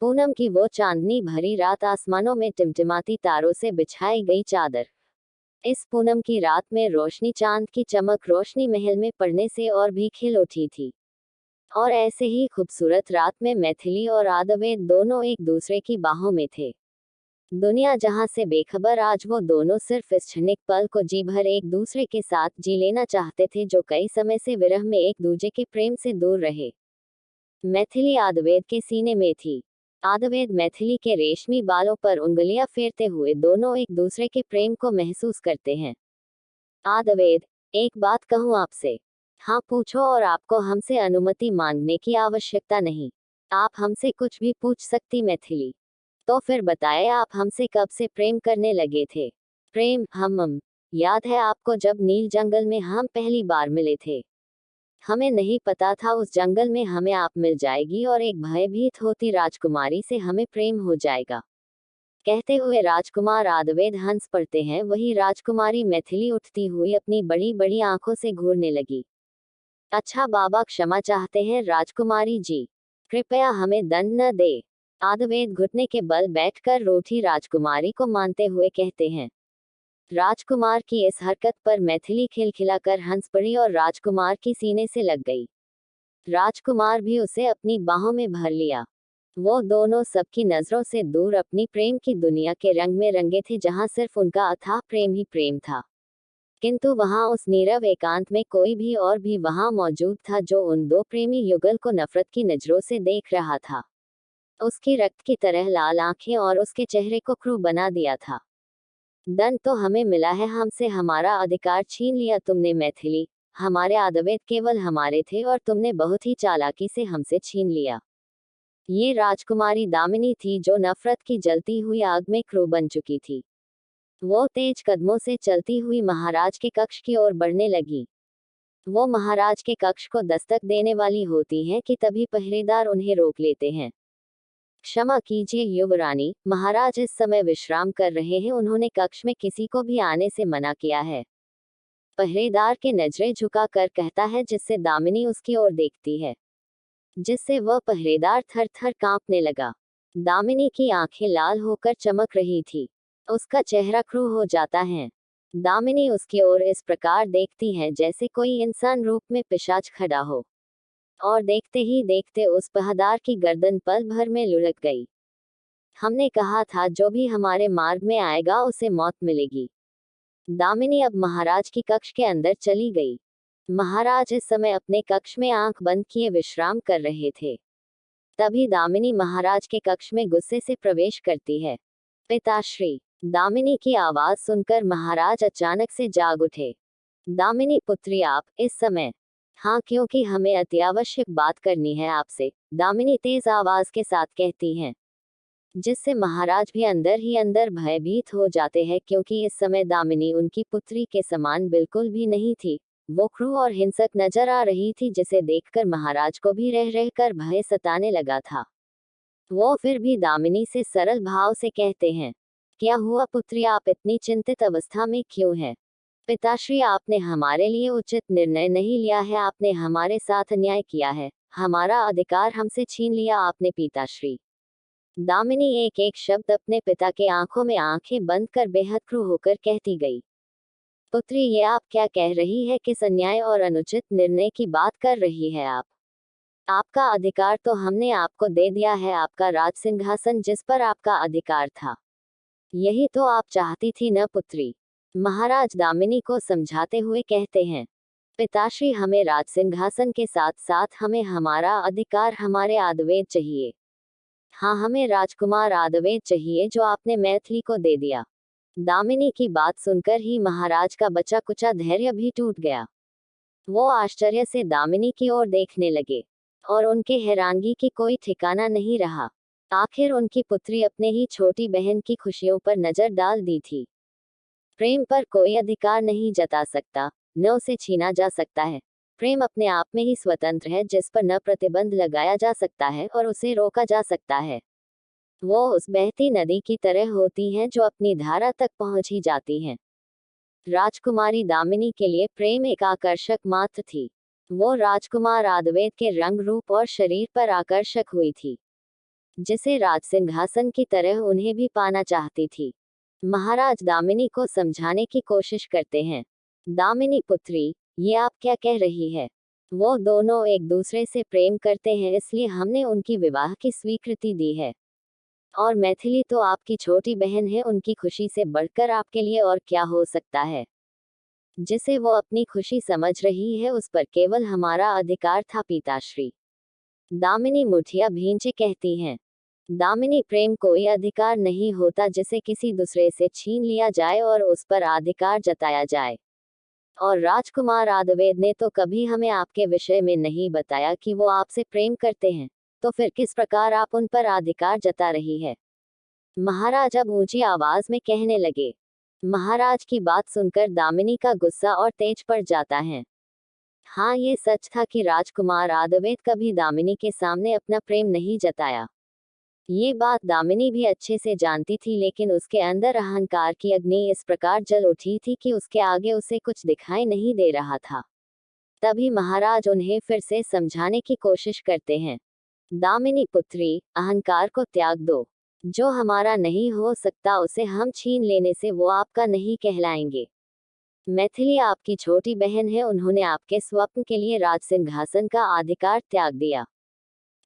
पूनम की वो चांदनी भरी रात, आसमानों में टिमटिमाती तारों से बिछाई गई चादर। इस पूनम की रात में रोशनी, चांद की चमक रोशनी महल में पड़ने से और भी खिल उठी थी। और ऐसे ही खूबसूरत रात में मैथिली और आदवेद दोनों एक दूसरे की बाहों में थे। दुनिया जहां से बेखबर, आज वो दोनों सिर्फ इस क्षणिक पल को जी भर एक दूसरे के साथ जी लेना चाहते थे, जो कई समय से विरह में एक दूजे के प्रेम से दूर रहे। मैथिली आदवेद के सीने में थी। आदवेद मैथिली के रेशमी बालों पर उंगलियां फेरते हुए दोनों एक दूसरे के प्रेम को महसूस करते हैं। आदवेद, एक बात कहूं आपसे? हाँ पूछो, और आपको हमसे अनुमति मांगने की आवश्यकता नहीं। आप हमसे कुछ भी पूछ सकती मैथिली। तो फिर बताएं, आप हमसे कब से प्रेम करने लगे थे? प्रेम, हम याद है आपको जब नील जंगल में हम पहली बार मिले थे? हमें नहीं पता था उस जंगल में हमें आप मिल जाएगी और एक भयभीत होती राजकुमारी से हमें प्रेम हो जाएगा। कहते हुए राजकुमार आदवेद हंस पड़ते हैं। वही राजकुमारी मैथिली उठती हुई अपनी बड़ी बड़ी आंखों से घूरने लगी। अच्छा बाबा, क्षमा चाहते हैं राजकुमारी जी, कृपया हमें दंड न दे। आदवेद घुटने के बल बैठकर रूठी राजकुमारी को मानते हुए कहते हैं। राजकुमार की इस हरकत पर मैथिली खिलखिलाकर हंस पड़ी और राजकुमार की सीने से लग गई। राजकुमार भी उसे अपनी बाहों में भर लिया। वो दोनों सबकी नजरों से दूर अपनी प्रेम की दुनिया के रंग में रंगे थे, जहां सिर्फ उनका अथाह प्रेम ही प्रेम था। किंतु वहां उस नीरव एकांत में कोई भी और भी वहां मौजूद था, जो उन दो प्रेमी युगल को नफरत की नजरों से देख रहा था। उसकी रक्त की तरह लाल आंखें और उसके चेहरे को क्रूर बना दिया था। दंड तो हमें मिला है, हमसे हमारा अधिकार छीन लिया तुमने मैथिली। हमारे आदवेद केवल हमारे थे और तुमने बहुत ही चालाकी से हमसे छीन लिया। ये राजकुमारी दामिनी थी, जो नफरत की जलती हुई आग में क्रू बन चुकी थी। वो तेज कदमों से चलती हुई महाराज के कक्ष की ओर बढ़ने लगी। वो महाराज के कक्ष को दस्तक देने वाली होती हैं कि तभी पहरेदार उन्हें रोक लेते हैं। क्षमा कीजिए युवरानी, महाराज इस समय विश्राम कर रहे हैं, उन्होंने कक्ष में किसी को भी आने से मना किया है। पहरेदार के नजरें झुका कर कहता है, जिससे दामिनी उसकी ओर देखती है, जिससे वह पहरेदार थर थर कांपने लगा। दामिनी की आंखें लाल होकर चमक रही थी। उसका चेहरा क्रूर हो जाता है। दामिनी उसकी ओर इस प्रकार देखती है जैसे कोई इंसान रूप में पिशाच खड़ा हो। और देखते ही देखते उस पहरेदार की गर्दन पल भर में लुढ़क गई। हमने कहा था, जो भी हमारे मार्ग में आएगा उसे मौत मिलेगी। दामिनी अब महाराज की कक्ष के अंदर चली गई। महाराज इस समय अपने कक्ष में आंख बंद किए विश्राम कर रहे थे। तभी दामिनी महाराज के कक्ष में गुस्से से प्रवेश करती है। पिताश्री, दामिनी की आवाज सुनकर महाराज अचानक से जाग उठे। दामिनी पुत्री, आप इस समय? हाँ, क्योंकि हमें अत्यावश्यक बात करनी है आपसे, दामिनी तेज आवाज के साथ कहती हैं। जिससे महाराज भी अंदर ही अंदर भयभीत हो जाते हैं, क्योंकि इस समय दामिनी उनकी पुत्री के समान बिल्कुल भी नहीं थी। वो क्रूर और हिंसक नजर आ रही थी, जिसे देखकर महाराज को भी रह रहकर भय सताने लगा था। वो फिर भी दामिनी से सरल भाव से कहते हैं, क्या हुआ पुत्री, आप इतनी चिंतित अवस्था में क्यों हैं? पिताश्री, आपने हमारे लिए उचित निर्णय नहीं लिया है, आपने हमारे साथ अन्याय किया है, हमारा अधिकार हमसे छीन लिया आपने पिताश्री। दामिनी एक एक शब्द अपने पिता के आंखों में आंखें बंद कर बेहद क्रूर होकर कहती गई। पुत्री, ये आप क्या कह रही है? किस अन्याय और अनुचित निर्णय की बात कर रही है आप? आपका अधिकार तो हमने आपको दे दिया है, आपका राज सिंहासन जिस पर आपका अधिकार था। यही तो आप चाहती थी न पुत्री? महाराज दामिनी को समझाते हुए कहते हैं। पिताश्री, हमें राज सिंहासन के साथ साथ हमें हमारा अधिकार, हमारे आदवेद चाहिए। हाँ, हमें राजकुमार आदवेद चाहिए, जो आपने मैथिली को दे दिया। दामिनी की बात सुनकर ही महाराज का बचा कुचा धैर्य भी टूट गया। वो आश्चर्य से दामिनी की ओर देखने लगे और उनके हैरानगी की कोई ठिकाना नहीं रहा। आखिर उनकी पुत्री अपने ही छोटी बहन की खुशियों पर नजर डाल दी थी। प्रेम पर कोई अधिकार नहीं जता सकता, न उसे छीना जा सकता है। प्रेम अपने आप में ही स्वतंत्र है, जिस पर न प्रतिबंध लगाया जा सकता है और उसे रोका जा सकता है। वो उस बहती नदी की तरह होती हैं, जो अपनी धारा तक पहुंच ही जाती हैं। राजकुमारी दामिनी के लिए प्रेम एक आकर्षक मात्र थी। वो राजकुमार आदवेद के रंग, रूप और शरीर पर आकर्षक हुई थी। जिसे राज सिंहासन की तरह उन्हें भी पाना चाहती थी। महाराज दामिनी को समझाने की कोशिश करते हैं। दामिनी पुत्री, ये आप क्या कह रही है? वो दोनों एक दूसरे से प्रेम करते हैं, इसलिए हमने उनकी विवाह की स्वीकृति दी है। और मैथिली तो आपकी छोटी बहन है, उनकी खुशी से बढ़कर आपके लिए और क्या हो सकता है? जिसे वो अपनी खुशी समझ रही है, उस पर केवल हमारा अधिकार था पिताश्री। दामिनी मुठिया भींचे कहती हैं। दामिनी, प्रेम कोई अधिकार नहीं होता जिसे किसी दूसरे से छीन लिया जाए और उस पर अधिकार जताया जाए। और राजकुमार आदवेद ने तो कभी हमें आपके विषय में नहीं बताया कि वो आपसे प्रेम करते हैं, तो फिर किस प्रकार आप उन पर अधिकार जता रही है? महाराज अब ऊंची आवाज में कहने लगे। महाराज की बात सुनकर दामिनी का गुस्सा और तेज पड़ जाता है। हाँ, ये सच था कि राजकुमार आदवेद कभी दामिनी के सामने अपना प्रेम नहीं जताया। ये बात दामिनी भी अच्छे से जानती थी, लेकिन उसके अंदर अहंकार की अग्नि इस प्रकार जल उठी थी कि उसके आगे उसे कुछ दिखाई नहीं दे रहा था। तभी महाराज उन्हें फिर से समझाने की कोशिश करते हैं। दामिनी पुत्री, अहंकार को त्याग दो। जो हमारा नहीं हो सकता उसे हम छीन लेने से वो आपका नहीं कहलाएंगे। मैथिली आपकी छोटी बहन है, उन्होंने आपके स्वप्न के लिए राज सिंहासन का अधिकार त्याग दिया।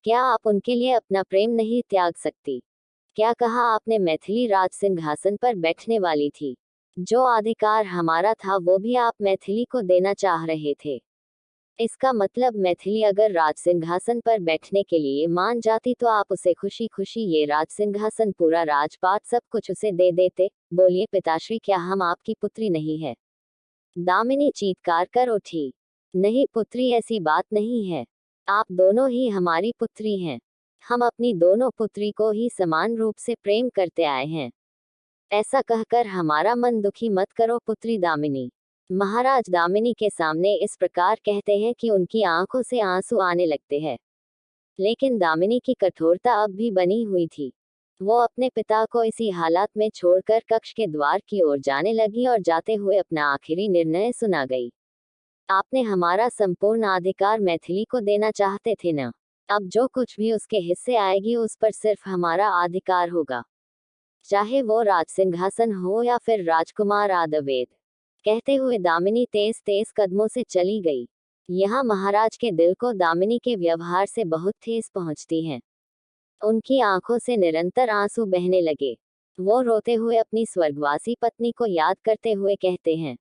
क्या आप उनके लिए अपना प्रेम नहीं त्याग सकती? क्या कहा आपने? मैथिली राज सिंहासन पर बैठने वाली थी। जो अधिकार हमारा था वो भी आप मैथिली को देना चाह रहे थे। इसका मतलब मैथिली अगर राज सिंहासन पर बैठने के लिए मान जाती तो आप उसे खुशी खुशी ये राज सिंहासन, पूरा राजपाट, सब कुछ उसे दे देते। बोलिए पिताश्री, क्या हम आपकी पुत्री नहीं है? दामिनी चीत्कार कर उठी। नहीं पुत्री, ऐसी बात नहीं है। आप दोनों ही हमारी पुत्री हैं। हम अपनी दोनों पुत्री को ही समान रूप से प्रेम करते आए हैं। ऐसा कहकर हमारा मन दुखी मत करो पुत्री दामिनी। महाराज दामिनी के सामने इस प्रकार कहते हैं कि उनकी आंखों से आंसू आने लगते हैं। लेकिन दामिनी की कठोरता अब भी बनी हुई थी। वो अपने पिता को इसी हालात में छोड़कर कक्ष के द्वार की ओर जाने लगी और जाते हुए अपना आखिरी निर्णय सुना गई। आपने हमारा संपूर्ण अधिकार मैथिली को देना चाहते थे ना? अब जो कुछ भी उसके हिस्से आएगी उस पर सिर्फ हमारा अधिकार होगा, चाहे वो राज सिंहासन हो या फिर राजकुमार आदवेद। कहते हुए दामिनी तेज तेज कदमों से चली गई। यहाँ महाराज के दिल को दामिनी के व्यवहार से बहुत ठेस पहुंचती है। उनकी आंखों से निरंतर आंसू बहने लगे। वो रोते हुए अपनी स्वर्गवासी पत्नी को याद करते हुए कहते हैं,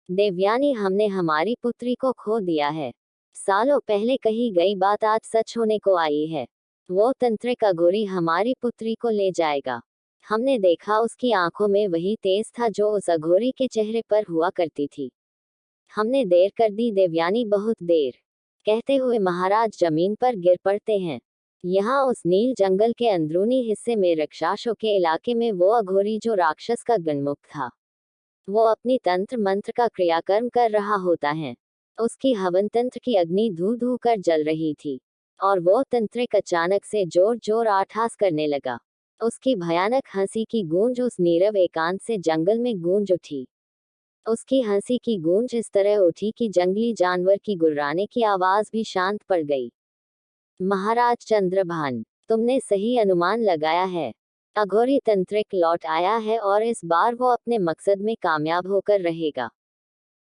देवयानी, हमने हमारी पुत्री को खो दिया है। सालों पहले कही गई बात आज सच होने को आई है। वो तंत्रिक अघोरी हमारी पुत्री को ले जाएगा। हमने देखा उसकी आंखों में वही तेज था जो उस अघोरी के चेहरे पर हुआ करती थी। हमने देर कर दी देवयानी, बहुत देर। कहते हुए महाराज जमीन पर गिर पड़ते हैं। यहाँ उस नील जंगल के अंदरूनी हिस्से में राक्षसों के इलाके में वो अघोरी जो राक्षस का गणमुख था, वो अपनी तंत्र मंत्र का क्रियाकर्म कर रहा होता है। उसकी हवन तंत्र की अग्नि धू धू कर जल रही थी और वो तंत्रिक अचानक से जोर जोर आठास करने लगा। उसकी भयानक हंसी की गूंज उस नीरव एकांत से जंगल में गूंज उठी। उसकी हंसी की गूंज इस तरह उठी कि जंगली जानवर की गुर्राने की आवाज भी शांत पड़ गई। महाराज चंद्रभान, तुमने सही अनुमान लगाया है। अघोरी तंत्रिक लौट आया है और इस बार वो अपने मकसद में कामयाब होकर रहेगा।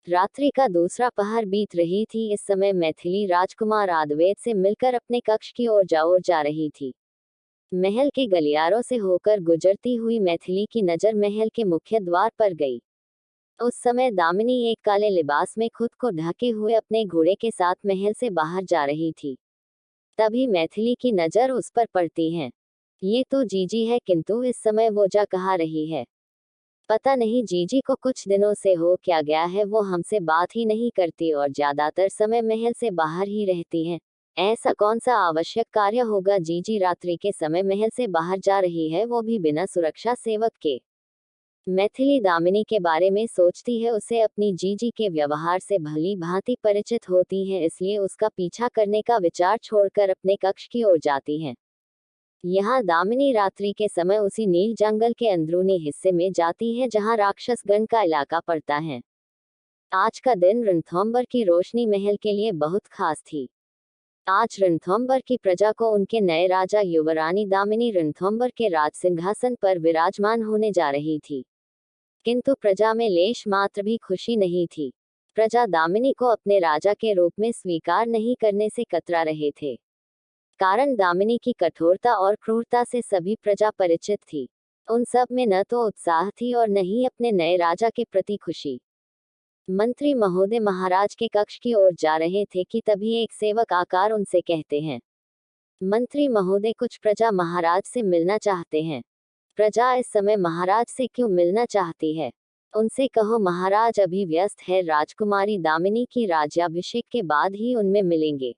रात्रि का दूसरा पहर बीत रही थी। इस समय मैथिली राजकुमार आदवेद से मिलकर अपने कक्ष की ओर जा रही थी। महल के गलियारों से होकर गुजरती हुई मैथिली की नजर महल के मुख्य द्वार पर गई। उस समय दामिनी एक काले लिबास में खुद को ढके हुए अपने घोड़े के साथ महल से बाहर जा रही थी। तभी मैथिली की नजर उस पर पड़ती है। ये तो जीजी है, किंतु इस समय वो जा कहाँ रही है? पता नहीं जीजी को कुछ दिनों से हो क्या गया है, वो हमसे बात ही नहीं करती और ज्यादातर समय महल से बाहर ही रहती है। ऐसा कौन सा आवश्यक कार्य होगा जीजी रात्रि के समय महल से बाहर जा रही है, वो भी बिना सुरक्षा सेवक के? मैथिली दामिनी के बारे में सोचती है। उसे अपनी जीजी के व्यवहार से भली भांति परिचित होती है, इसलिए उसका पीछा करने का विचार छोड़कर अपने कक्ष की ओर जाती है। यहाँ दामिनी रात्रि के समय उसी नील जंगल के अंदरूनी हिस्से में जाती है जहाँ राक्षस गण का इलाका पड़ता है। आज का दिन रणथंभौर की रोशनी महल के लिए बहुत खास थी। आज रणथंभौर की प्रजा को उनके नए राजा युवरानी दामिनी रणथंभौर के राज सिंहासन पर विराजमान होने जा रही थी। किंतु प्रजा में लेश मात्र भी खुशी नहीं थी। प्रजा दामिनी को अपने राजा के रूप में स्वीकार नहीं करने से कतरा रहे थे। कारण दामिनी की कठोरता और क्रूरता से सभी प्रजा परिचित थी। उन सब में न तो उत्साह थी और न ही अपने नए राजा के प्रति खुशी। मंत्री महोदय महाराज के कक्ष की ओर जा रहे थे कि तभी एक सेवक आकर उनसे कहते हैं, मंत्री महोदय, कुछ प्रजा महाराज से मिलना चाहते हैं। प्रजा इस समय महाराज से क्यों मिलना चाहती है? उनसे कहो महाराज अभी व्यस्त है, राजकुमारी दामिनी की राज्याभिषेक के बाद ही उनमें मिलेंगे।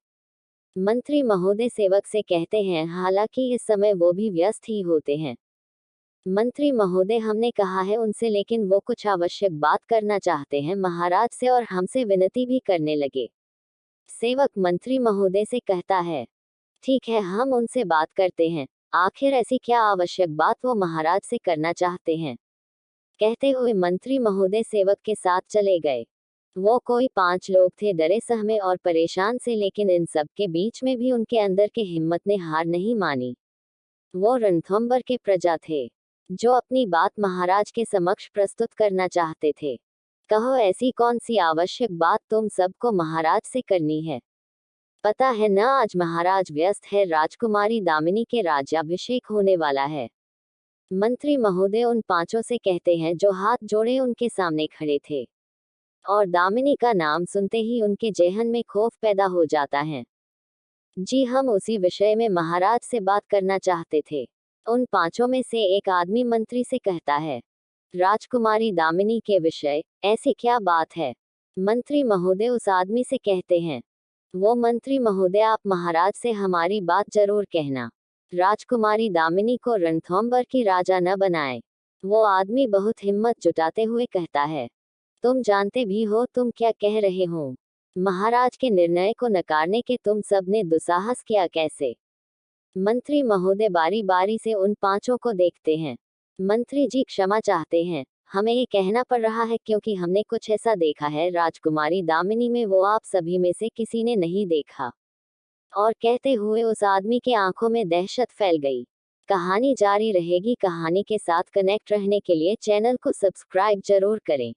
मंत्री महोदय सेवक से कहते हैं, हालांकि इस समय वो भी व्यस्त ही होते हैं। मंत्री महोदय, हमने कहा है उनसे, लेकिन वो कुछ आवश्यक बात करना चाहते हैं महाराज से और हमसे विनती भी करने लगे। सेवक मंत्री महोदय से कहता है, ठीक है, हम उनसे बात करते हैं। आखिर ऐसी क्या आवश्यक बात वो महाराज से करना चाहते हैं? कहते हुए मंत्री महोदय सेवक के साथ चले गए। वो कोई 5 लोग थे, डरे सहमे और परेशान से, लेकिन इन सब के बीच में भी उनके अंदर के हिम्मत ने हार नहीं मानी। वो रणथंभौर के प्रजा थे जो अपनी बात महाराज के समक्ष प्रस्तुत करना चाहते थे। कहो ऐसी कौन सी आवश्यक बात तुम सबको महाराज से करनी है? पता है न, आज महाराज व्यस्त है, राजकुमारी दामिनी के राज्याभिषेक होने वाला है। मंत्री महोदय उन 5 से कहते हैं जो हाथ जोड़े उनके सामने खड़े थे, और दामिनी का नाम सुनते ही उनके जेहन में खौफ पैदा हो जाता है। जी, हम उसी विषय में महाराज से बात करना चाहते थे। उन 5 में से एक आदमी मंत्री से कहता है, राजकुमारी दामिनी के विषय ऐसी क्या बात है? मंत्री महोदय उस आदमी से कहते हैं, वो मंत्री महोदय, आप महाराज से हमारी बात जरूर कहना। राजकुमारी दामिनी को रणथंभौर की राजा न बनाए। वो आदमी बहुत हिम्मत जुटाते हुए कहता है, तुम जानते भी हो तुम क्या कह रहे हो? महाराज के निर्णय को नकारने के तुम सब ने दुस्साहस किया कैसे? मंत्री महोदय बारी बारी से उन 5 को देखते हैं। मंत्री जी क्षमा चाहते हैं, हमें ये कहना पड़ रहा है क्योंकि हमने कुछ ऐसा देखा है राजकुमारी दामिनी में, वो आप सभी में से किसी ने नहीं देखा। और कहते हुए उस आदमी के आंखों में दहशत फैल गई। कहानी जारी रहेगी। कहानी के साथ कनेक्ट रहने के लिए चैनल को सब्सक्राइब जरूर करें।